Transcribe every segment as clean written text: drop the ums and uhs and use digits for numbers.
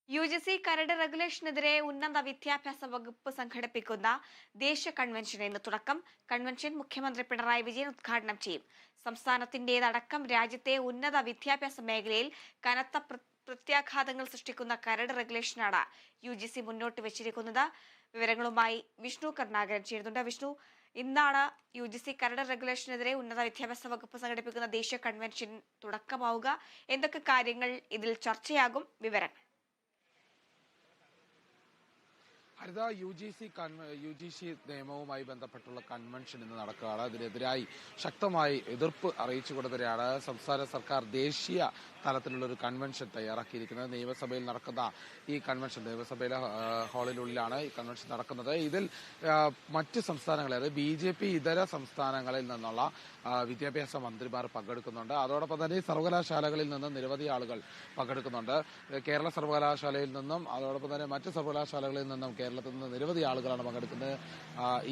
UGC കരട് റെഗുലേഷനെതിരെ ഉന്നത വിദ്യാഭ്യാസ വകുപ്പ് സംഘടിപ്പിക്കുന്ന ദേശീയ കൺവെൻഷന് ഇന്ന് തുടക്കം. കൺവെൻഷൻ മുഖ്യമന്ത്രി പിണറായി വിജയൻ ഉദ്ഘാടനം ചെയ്യും. സംസ്ഥാനത്തിന്റേതടക്കം രാജ്യത്തെ ഉന്നത വിദ്യാഭ്യാസ മേഖലയിൽ കനത്ത പ്രത്യാഘാതങ്ങൾ സൃഷ്ടിക്കുന്ന കരട് റെഗുലേഷനാണ് UGC മുന്നോട്ട് വെച്ചിരിക്കുന്നത്. വിവരങ്ങളുമായി വിഷ്ണു കരുണാകരൻ ചേരുന്നുണ്ട്. വിഷ്ണു, ഇന്നാണ് UGC കരട് റെഗുലേഷനെതിരെ ഉന്നത വിദ്യാഭ്യാസ വകുപ്പ് സംഘടിപ്പിക്കുന്ന ദേശീയ കൺവെൻഷൻ തുടക്കമാവുക. എന്തൊക്കെ കാര്യങ്ങൾ ഇതിൽ ചർച്ചയാകും? വിവരങ്ങൾ. ഹരിത, UGC നിയമവുമായി ബന്ധപ്പെട്ടുള്ള കൺവെൻഷൻ ഇന്ന് നടക്കുകയാണ്. അതിനെതിരായി ശക്തമായി എതിർപ്പ് അറിയിച്ചുകൊണ്ട് തന്നെയാണ് സംസ്ഥാന സർക്കാർ ദേശീയ തലത്തിലുള്ള ഒരു കൺവെൻഷൻ തയ്യാറാക്കിയിരിക്കുന്നത്. നിയമസഭയിൽ നടക്കുന്ന ഈ കൺവെൻഷൻ നിയമസഭയിലെ ഹാളിനുള്ളിലാണ് ഈ കൺവെൻഷൻ നടക്കുന്നത്. ഇതിൽ മറ്റ് സംസ്ഥാനങ്ങളിൽ, അതായത് BJP ഇതര സംസ്ഥാനങ്ങളിൽ നിന്നുള്ള വിദ്യാഭ്യാസ മന്ത്രിമാർ പങ്കെടുക്കുന്നുണ്ട്. അതോടൊപ്പം തന്നെ സർവകലാശാലകളിൽ നിന്ന് നിരവധി ആളുകൾ പങ്കെടുക്കുന്നുണ്ട്. കേരള സർവകലാശാലയിൽ നിന്നും അതോടൊപ്പം തന്നെ മറ്റ് സർവകലാശാലകളിൽ നിന്നും കേരളത്തിൽ നിന്ന് നിരവധി ആളുകളാണ് പങ്കെടുക്കുന്നത്,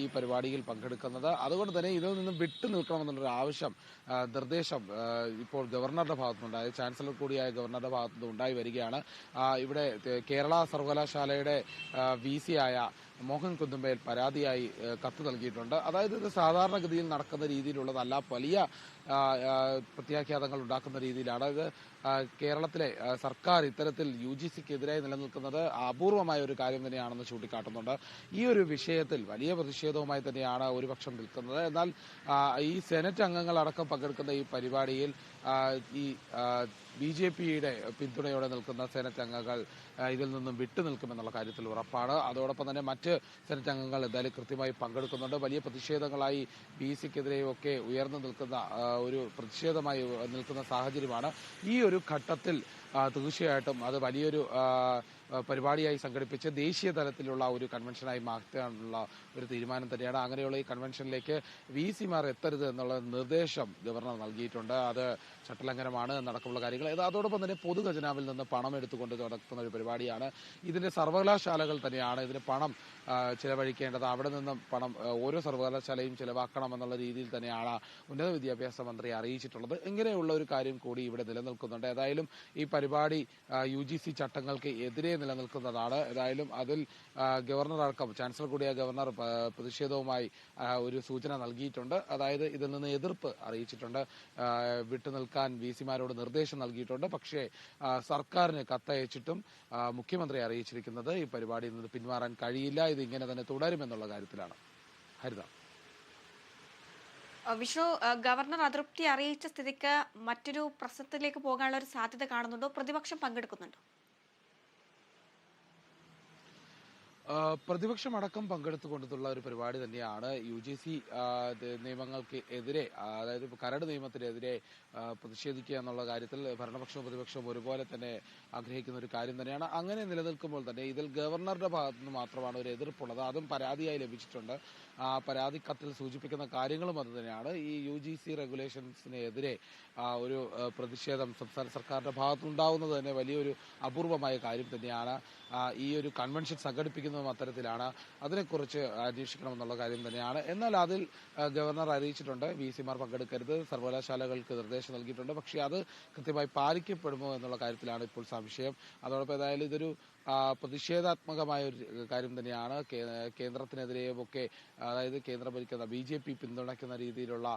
ഈ പരിപാടിയിൽ പങ്കെടുക്കുന്നത്. അതുകൊണ്ട് തന്നെ ഇതിൽ നിന്നും വിട്ടു നിൽക്കണമെന്നുള്ളൊരു ആവശ്യം, നിർദ്ദേശം ഇപ്പോൾ ഗവർണറുടെ ഭാഗത്തുനിന്നുണ്ടായി, ചാൻസലർ കൂടിയായ ഗവർണറുടെ ഭാഗത്തുനിന്ന് ഉണ്ടായി വരികയാണ്. ഇവിടെ കേരള സർവകലാശാലയുടെ VC ആയ മോഹൻ കുന്നുമ്പേൽ പരാതിയായി കത്ത് നൽകിയിട്ടുണ്ട്. അതായത് ഇത് സാധാരണഗതിയിൽ നടക്കുന്ന രീതിയിലുള്ളതല്ല, വലിയ പ്രത്യാഘാതങ്ങൾ ഉണ്ടാക്കുന്ന രീതിയിലാണ്. ഇത് കേരളത്തിലെ സർക്കാർ ഇത്തരത്തിൽ UGCക്കെതിരായി നിലനിൽക്കുന്നത് അപൂർവമായ ഒരു കാര്യം തന്നെയാണെന്ന് ചൂണ്ടിക്കാട്ടുന്നുണ്ട്. ഈ ഒരു വിഷയത്തിൽ വലിയ പ്രതിഷേധവുമായി തന്നെയാണ് ഒരുപക്ഷം നിൽക്കുന്നത്. എന്നാൽ ഈ സെനറ്റ് അംഗങ്ങളടക്കം പങ്കെടുക്കുന്ന ഈ പരിപാടിയിൽ ഈ BJPയുടെ പിന്തുണയോടെ നിൽക്കുന്ന സെനറ്റ് അംഗങ്ങൾ ഇതിൽ നിന്നും വിട്ടുനിൽക്കുമെന്നുള്ള കാര്യത്തിൽ ഉറപ്പാണ്. അതോടൊപ്പം തന്നെ മറ്റ് സെനറ്റ് അംഗങ്ങൾ എന്തായാലും കൃത്യമായി പങ്കെടുക്കുന്നുണ്ട്. വലിയ പ്രതിഷേധങ്ങളായി BCക്കെതിരെയൊക്കെ ഉയർന്നു നിൽക്കുന്ന ഒരു പ്രതിഷേധമായി നിൽക്കുന്ന സാഹചര്യമാണ്. ഈ ഒരു ഘട്ടത്തിൽ തീർച്ചയായിട്ടും അത് വലിയൊരു പരിപാടിയായി സംഘടിപ്പിച്ച് ദേശീയ തലത്തിലുള്ള ഒരു കൺവെൻഷനായി മാറ്റാനുള്ള ഒരു തീരുമാനം തന്നെയാണ്. അങ്ങനെയുള്ള ഈ കൺവെൻഷനിലേക്ക് VCമാർ എത്തരുത് എന്നുള്ള നിർദ്ദേശം ഗവർണർ നൽകിയിട്ടുണ്ട്. അത് ചട്ടലംഘനമാണ് എന്നടക്കമുള്ള കാര്യങ്ങൾ. അതോടൊപ്പം തന്നെ പൊതുഖജനാവിൽ നിന്ന് പണം എടുത്തുകൊണ്ട് നടത്തുന്ന ഒരു പരിപാടിയാണ്. ഇതിന്റെ സർവകലാശാലകൾ തന്നെയാണ് ഇതിന് പണം ചിലവഴിക്കേണ്ടത്. അവിടെ നിന്നും പണം ഓരോ സർവകലാശാലയും ചിലവാക്കണം എന്നുള്ള രീതിയിൽ തന്നെയാണ് ഉന്നത വിദ്യാഭ്യാസ മന്ത്രി അറിയിച്ചിട്ടുള്ളത്. ഇങ്ങനെയുള്ള ഒരു കാര്യം കൂടി ഇവിടെ നിലനിൽക്കുന്നുണ്ട്. ഏതായാലും ഈ പരിപാടി UGC ചട്ടങ്ങൾക്ക് എതിരെ നിലനിൽക്കുന്നതാണ്. ഏതായാലും അതിൽ ഗവർണർ അടക്കം, ചാൻസലർ കൂടിയ ഗവർണർ പ്രതിഷേധവുമായി ഒരു സൂചന നൽകിയിട്ടുണ്ട്. അതായത് ഇതിൽ നിന്ന് എതിർപ്പ് അറിയിച്ചിട്ടുണ്ട്. വിട്ടുനിൽക്കാൻ VCമാരോട് നിർദ്ദേശം നൽകിയിട്ടുണ്ട്. പക്ഷേ സർക്കാരിന് കത്തയച്ചിട്ടും മുഖ്യമന്ത്രി അറിയിച്ചിരിക്കുന്നത് ഈ പരിപാടിയിൽ നിന്ന് പിന്മാറാൻ കഴിയില്ല, ഇത് ഇങ്ങനെ തന്നെ തുടരുമെന്നുള്ള കാര്യത്തിലാണ്. ഹരിത. വിഷ്ണു, ഗവർണർ അതൃപ്തി അറിയിച്ച സ്ഥിതിക്ക് മറ്റൊരു പ്രശ്നത്തിലേക്ക് പോകാനുള്ള ഒരു സാധ്യത കാണുന്നുണ്ടോ? പ്രതിപക്ഷം പങ്കെടുക്കുന്നുണ്ടോ? പ്രതിപക്ഷം അടക്കം പങ്കെടുത്തുകൊണ്ടുള്ള ഒരു പരിപാടി തന്നെയാണ്. UGC നിയമങ്ങൾക്ക് എതിരെ, അതായത് കരട് നിയമത്തിനെതിരെ പ്രതിഷേധിക്കുക എന്നുള്ള കാര്യത്തിൽ ഭരണപക്ഷവും പ്രതിപക്ഷവും ഒരുപോലെ തന്നെ ആഗ്രഹിക്കുന്ന ഒരു കാര്യം തന്നെയാണ്. അങ്ങനെ നിലനിൽക്കുമ്പോൾ തന്നെ ഇതിൽ ഗവർണറുടെ ഭാഗത്തുനിന്ന് മാത്രമാണ് ഒരു എതിർപ്പുള്ളത്. അതും പരാതിയായി ലഭിച്ചിട്ടുണ്ട്. ആ പരാതി കത്തിൽ സൂചിപ്പിക്കുന്ന കാര്യങ്ങളും അത് തന്നെയാണ്. ഈ UGC റെഗുലേഷൻസിനെതിരെ ഒരു പ്രതിഷേധം സംസ്ഥാന സർക്കാരിന്റെ ഭാഗത്തുനിന്നുണ്ടാവുന്നത് തന്നെ വലിയൊരു അപൂർവമായ കാര്യം തന്നെയാണ്. ഈ ഒരു കൺവെൻഷൻ സംഘടിപ്പിക്കുന്ന അത്തരത്തിലാണ്. അതിനെക്കുറിച്ച് അന്വേഷിക്കണമെന്നുള്ള കാര്യം തന്നെയാണ്. എന്നാൽ അതിൽ ഗവർണർ അറിയിച്ചിട്ടുണ്ട് VCമാർ പങ്കെടുക്കരുത്, സർവകലാശാലകൾക്ക് നിർദ്ദേശം നൽകിയിട്ടുണ്ട്. പക്ഷേ അത് കൃത്യമായി പാലിക്കപ്പെടുമോ എന്നുള്ള കാര്യത്തിലാണ് ഇപ്പോൾ സംശയം. അതോടൊപ്പം ഏതായാലും ഇതൊരു പ്രതിഷേധാത്മകമായ ഒരു കാര്യം തന്നെയാണ്. കേന്ദ്രത്തിനെതിരെയും ഒക്കെ, അതായത് കേന്ദ്രം ഭരിക്കുന്ന BJP പിന്തുണയ്ക്കുന്ന രീതിയിലുള്ള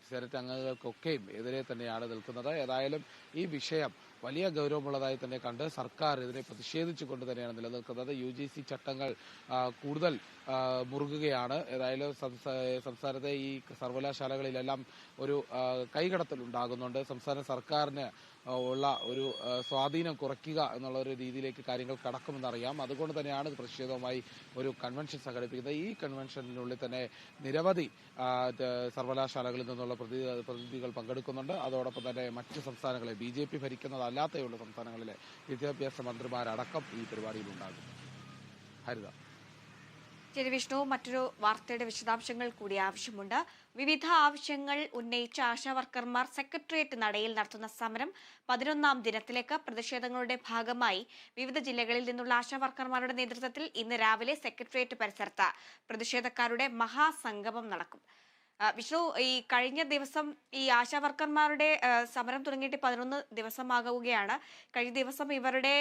സെനറ്റ് അംഗങ്ങൾക്കൊക്കെയും എതിരെ തന്നെയാണ് നിൽക്കുന്നത്. ഏതായാലും ഈ വിഷയം വലിയ ഗൗരവമുള്ളതായി തന്നെ കണ്ട് സർക്കാർ ഇതിനെ പ്രതിഷേധിച്ചുകൊണ്ട് തന്നെയാണ് നിലനിൽക്കുന്നത്. UGC ചട്ടങ്ങൾ കൂടുതൽ മുറുകുകയാണ്. ഏതായാലും സംസ്ഥാനത്തെ ഈ സർവകലാശാലകളിലെല്ലാം ഒരു കൈകടത്തൽ ഉണ്ടാകുന്നുണ്ട്. സംസ്ഥാന സർക്കാരിന് ഉള്ള ഒരു സ്വാധീനം കുറയ്ക്കുക എന്നുള്ള ഒരു രീതിയിലേക്ക് കാര്യങ്ങൾ കടക്കുമെന്നറിയാം. അതുകൊണ്ട് തന്നെയാണ് പ്രതിഷേധവുമായി ഒരു കൺവെൻഷൻ സംഘടിപ്പിക്കുന്നത്. ഈ കൺവെൻഷനിനുള്ളിൽ തന്നെ നിരവധി സർവകലാശാലകളിൽ നിന്നുള്ള പ്രതിനിധികൾ പങ്കെടുക്കുന്നുണ്ട്. അതോടൊപ്പം തന്നെ മറ്റ് സംസ്ഥാനങ്ങളെ, BJP ഭരിക്കുന്നതല്ലാത്തയുള്ള സംസ്ഥാനങ്ങളിലെ വിദ്യാഭ്യാസ മന്ത്രിമാരടക്കം ഈ പരിപാടിയിലുണ്ടാകും. ഹരിത. ശരി വിഷ്ണു, മറ്റൊരു വാർത്തയുടെ വിശദാംശങ്ങൾ കൂടി ആവശ്യമുണ്ട്. വിവിധ ആവശ്യങ്ങൾ ഉന്നയിച്ച ആശാവർക്കർമാർ സെക്രട്ടേറിയറ്റ് നടയിൽ നടത്തുന്ന സമരം 11ാം ദിനത്തിലേക്ക്. പ്രതിഷേധങ്ങളുടെ ഭാഗമായി വിവിധ ജില്ലകളിൽ നിന്നുള്ള ആശാവർക്കർമാരുടെ നേതൃത്വത്തിൽ ഇന്ന് രാവിലെ സെക്രട്ടേറിയറ്റ് പരിസരത്ത് പ്രതിഷേധക്കാരുടെ മഹാസംഗമം നടക്കും. വിഷ്ണു, ഈ കഴിഞ്ഞ ദിവസം ഈ ആശാവർക്കർമാരുടെ സമരം തുടങ്ങിയിട്ട് 11 ദിവസമാകുകയാണ്. കഴിഞ്ഞ ദിവസം ഇവരുടെ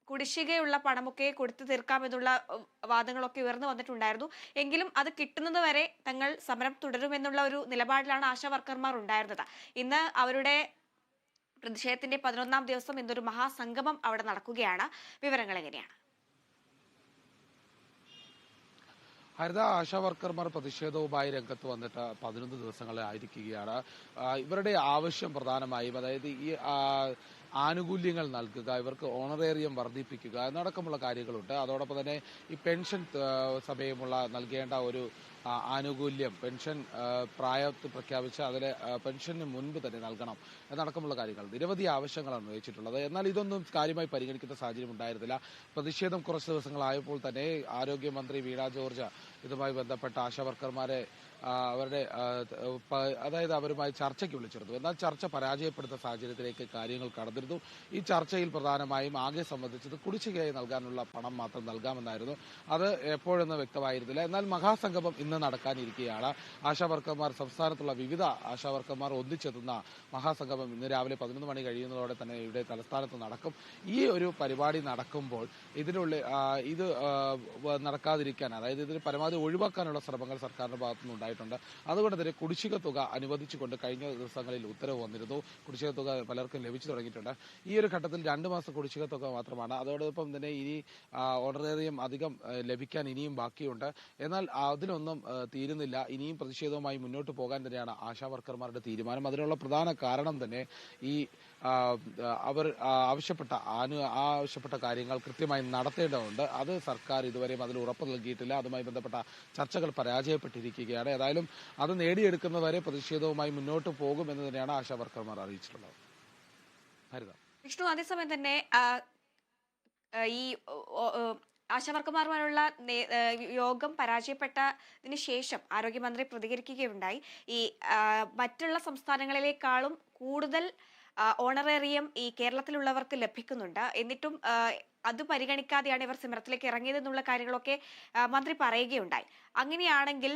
കുടിശ്ശികയുള്ള പണമൊക്കെ കൊടുത്തു തീർക്കാമെന്നുള്ള വാദങ്ങളൊക്കെ ഉയർന്നു വന്നിട്ടുണ്ടായിരുന്നു. എങ്കിലും അത് കിട്ടുന്നത് വരെ തങ്ങൾ സമരം തുടരുമെന്നുള്ള ഒരു നിലപാടിലാണ് ആശാവർക്കർമാർ ഉണ്ടായിരുന്നത്. ഇന്ന് അവരുടെ പ്രതിഷേധത്തിന്റെ 11ാം ദിവസം ഇന്നൊരു മഹാസംഗമം അവിടെ നടക്കുകയാണ്. വിവരങ്ങൾ എങ്ങനെയാണ്? ഹരിത ആശാ വർക്കർമാർ പ്രതിഷേധവുമായി രംഗത്ത് വന്നിട്ട് 11 ദിവസങ്ങളായിരിക്കുകയാണ്. ഇവരുടെ ആവശ്യം പ്രധാനമായും അതായത് ഈ ആനുകൂല്യങ്ങൾ നൽകുക, ഇവർക്ക് ഓണറേറിയം വർദ്ധിപ്പിക്കുക എന്നടക്കമുള്ള കാര്യങ്ങളുണ്ട്. അതോടൊപ്പം തന്നെ ഈ പെൻഷൻ സമയമുള്ള നൽകേണ്ട ഒരു ആനുകൂല്യം, പെൻഷൻ പ്രായത്തിൽ പ്രഖ്യാപിച്ച് അതിലെ പെൻഷന് മുൻപ് തന്നെ നൽകണം എന്നടക്കമുള്ള കാര്യങ്ങൾ നിരവധി ആവശ്യങ്ങളാണ് ഉന്നയിച്ചിട്ടുള്ളത്. എന്നാൽ ഇതൊന്നും കാര്യമായി പരിഗണിക്കുന്ന സാഹചര്യം ഉണ്ടായിരുന്നില്ല. പ്രതിഷേധം കുറച്ച് ദിവസങ്ങളായപ്പോൾ തന്നെ ആരോഗ്യമന്ത്രി വീണ ജോർജ് ഇതുമായി ബന്ധപ്പെട്ട ആശാവർക്കർമാരെ അവരുടെ അതായത് അവരുമായി ചർച്ചയ്ക്ക് വിളിച്ചിരുന്നു. എന്നാൽ ചർച്ച പരാജയപ്പെടുന്ന സാഹചര്യത്തിലേക്ക് കാര്യങ്ങൾ കടന്നിരുന്നു. ഈ ചർച്ചയിൽ പ്രധാനമായും ആകെ സംബന്ധിച്ചത് കുടിശ്ശികയായി നൽകാനുള്ള പണം മാത്രം നൽകാമെന്നായിരുന്നു. അത് എപ്പോഴെന്ന് വ്യക്തമായിരുന്നില്ല. എന്നാൽ മഹാസംഗമം ഇന്ന് നടക്കാനിരിക്കുകയാണ്. ആശാവർക്കർമാർ, സംസ്ഥാനത്തുള്ള വിവിധ ആശാവർക്കർമാർ ഒന്നിച്ചെത്തുന്ന മഹാസംഗമം ഇന്ന് രാവിലെ 11 മണി കഴിയുന്നതോടെ തന്നെ ഇവിടെ തലസ്ഥാനത്ത് നടക്കും. ഈ ഒരു പരിപാടി നടക്കുമ്പോൾ ഇതിനുള്ളിൽ ഇത് നടക്കാതിരിക്കാൻ, അതായത് ഇതിന് പരമാവധി ഒഴിവാക്കാനുള്ള ശ്രമങ്ങൾ സർക്കാരിന്റെ ഭാഗത്തുനിന്ന് ഉണ്ടായിട്ടുണ്ട്. അതുകൊണ്ട് തന്നെ കുടിശ്ശിക തുക അനുവദിച്ചുകൊണ്ട് കഴിഞ്ഞ ദിവസങ്ങളിൽ ഉത്തരവ് വന്നിരുന്നു. കുടിശ്ശിക തുക പലർക്കും ലഭിച്ചു തുടങ്ങിയിട്ടുണ്ട്. ഈ ഒരു ഘട്ടത്തിൽ 2 മാസം കുടിശ്ശിക തുക മാത്രമാണ്. അതോടൊപ്പം തന്നെ ഇനി ഓണറേറിയം അധികം ലഭിക്കാൻ ഇനിയും ബാക്കിയുണ്ട്. എന്നാൽ അതിനൊന്നും തീരുന്നില്ല. ഇനിയും പ്രതിഷേധവുമായി മുന്നോട്ട് പോകാൻ തന്നെയാണ് ആശാവർക്കർമാരുടെ തീരുമാനം. അതിനുള്ള പ്രധാന കാരണം തന്നെ ഈ അവർ ആവശ്യപ്പെട്ട കാര്യങ്ങൾ കൃത്യമായി നടത്തേണ്ടതുണ്ട്. അത് സർക്കാർ ഇതുവരെയും അതിൽ ഉറപ്പ് നൽകിയിട്ടില്ല. അതുമായി ബന്ധപ്പെട്ട ചർച്ചകൾ പരാജയപ്പെട്ടിരിക്കുകയാണ്. ഏതായാലും അത് നേടിയെടുക്കുന്നവരെ പ്രതിഷേധവുമായി മുന്നോട്ട് പോകുമെന്ന് തന്നെയാണ് ആശാവർക്കർമാർ അറിയിച്ചിട്ടുള്ളത്. ഹരിത വിഷ്ണു, അതേസമയം തന്നെ ഈ ആശാവർക്കർമാരുമായുള്ള യോഗം പരാജയപ്പെട്ടതിന് ശേഷം ആരോഗ്യമന്ത്രി പ്രതികരിക്കുകയുണ്ടായി. ഈ മറ്റുള്ള സംസ്ഥാനങ്ങളിലേക്കാളും കൂടുതൽ ഓണറേറിയം ഈ കേരളത്തിലുള്ളവർക്ക് ലഭിക്കുന്നുണ്ട്. എന്നിട്ടും അത് പരിഗണിക്കാതെയാണ് ഇവർ സമരത്തിലേക്ക് ഇറങ്ങിയതെന്നുള്ള കാര്യങ്ങളൊക്കെ മന്ത്രി പറയുകയുണ്ടായി. അങ്ങനെയാണെങ്കിൽ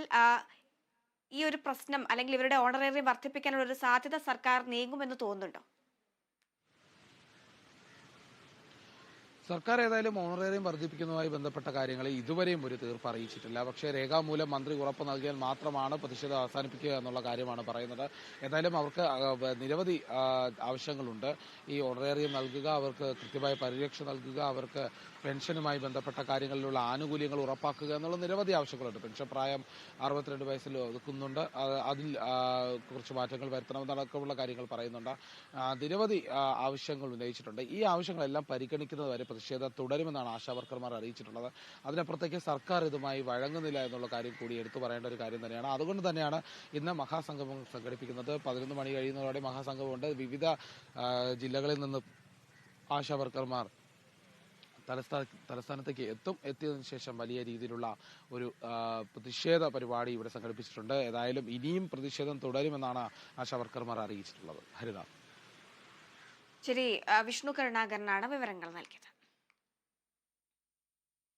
ഈ ഒരു പ്രശ്നം അല്ലെങ്കിൽ ഇവരുടെ ഓണറേറിയം വർദ്ധിപ്പിക്കാനുള്ള ഒരു സാധ്യത സർക്കാർ നീങ്ങുമെന്ന് തോന്നുന്നുണ്ടോ? സർക്കാർ ഏതായാലും ഓണറേറിയം വർദ്ധിപ്പിക്കുന്നതുമായി ബന്ധപ്പെട്ട കാര്യങ്ങളിൽ ഇതുവരെയും ഒരു തീർപ്പ് അറിയിച്ചിട്ടില്ല. പക്ഷേ രേഖാമൂലം മന്ത്രി ഉറപ്പ് നൽകിയാൽ മാത്രമാണ് പ്രതിഷേധം അവസാനിപ്പിക്കുക എന്നുള്ള കാര്യമാണ് പറയുന്നത്. ഏതായാലും അവർക്ക് നിരവധി ആവശ്യങ്ങളുണ്ട്. ഈ ഓണറേറിയം നൽകുക, അവർക്ക് കൃത്യമായ പരിരക്ഷ നൽകുക, അവർക്ക് പെൻഷനുമായി ബന്ധപ്പെട്ട കാര്യങ്ങളിലുള്ള ആനുകൂല്യങ്ങൾ ഉറപ്പാക്കുക എന്നുള്ള നിരവധി ആവശ്യങ്ങളുണ്ട്. പെൻഷൻ പ്രായം 62 വയസ്സിൽ ഒതുക്കുന്നുണ്ട്. അതിൽ കുറച്ച് മാറ്റങ്ങൾ വരുത്തണമെന്നടക്കമുള്ള കാര്യങ്ങൾ പറയുന്നുണ്ട്. നിരവധി ആവശ്യങ്ങൾ ഉന്നയിച്ചിട്ടുണ്ട്. ഈ ആവശ്യങ്ങളെല്ലാം പരിഗണിക്കുന്നതുവരെ പ്രതിഷേധം തുടരുമെന്നാണ് ആശാവർക്കർമാർ അറിയിച്ചിട്ടുള്ളത്. അതിനപ്പുറത്തേക്ക് സർക്കാർ ഇതുമായി വഴങ്ങുന്നില്ല എന്നുള്ള കാര്യം കൂടി എടുത്തു പറയേണ്ട ഒരു കാര്യം തന്നെയാണ്. അതുകൊണ്ട് തന്നെയാണ് ഇന്ന് മഹാസംഗമം സംഘടിപ്പിക്കുന്നത്. 11 മണി കഴിയുന്നതോടെ മഹാസംഗമമുണ്ട്. വിവിധ ജില്ലകളിൽ നിന്ന് ആശാവർക്കർമാർ തലസ്ഥാനത്തേക്ക് എത്തിയതിനു ശേഷം വലിയ രീതിയിലുള്ള ഒരു പ്രതിഷേധ പരിപാടി ഇവിടെ സംഘടിപ്പിച്ചിട്ടുണ്ട്. ഏതായാലും ഇനിയും പ്രതിഷേധം തുടരുമെന്നാണ് ആശാവർക്കർമാർ അറിയിച്ചിട്ടുള്ളത്. ഹരിത. ശരി, വിഷ്ണു കരുണാകരനാണ് വിവരങ്ങൾ നൽകിയത്.